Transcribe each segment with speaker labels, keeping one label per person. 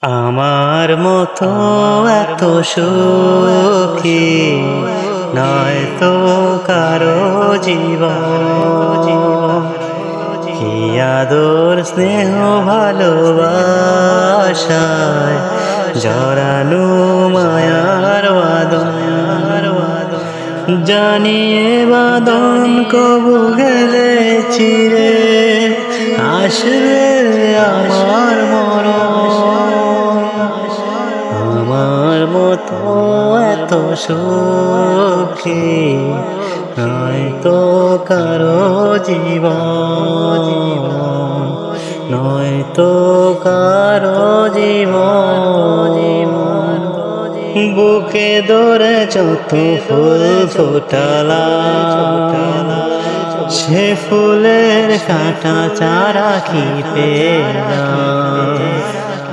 Speaker 1: আমার মতো এত সুখী নয় তো কারো জীবন। কি আদর স্নেহ ভালোবাসায় জড়ানো মায়ার বাঁধন। জানিয়ে বাঁধন কবু গেলে চিরে আসবে আমার মরণ। আমার মতো এত সুখী নয়তো কারো জীবন, নয়তো কারো জীবন। বুকে ধরে যত ফুল ফোটালাম, সে ফুলের কাঁটা চারা কি পেলাম।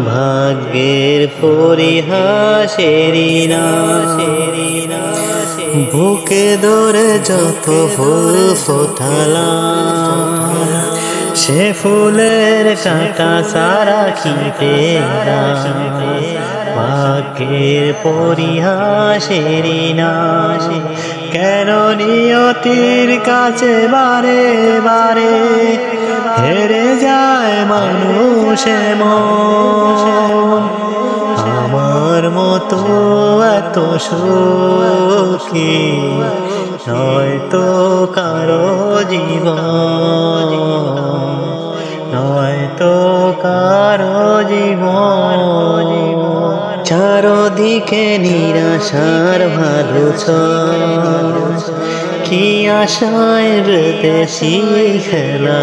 Speaker 1: ভাগ্যের পরিহাসেরই না, বুকে ধরে যত ফুল ফোটালাম, সে ফুলের কাঁটা চারা কি পেলাম। ভাগ্যের পরিহাসেরই না, কেন নিয়তির কাছে বারে বারে হেরে যায় মানুষ মন। আমার মতো এত সুখী নয়তো কারো জীবন, নয়তো কারো জীবন। চারদিকে নিরাশার ভালো ছল, কি আশায় বেদেশি খেলা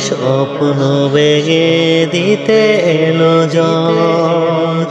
Speaker 1: স্বপ্ন বেগে দিতে এলো জল।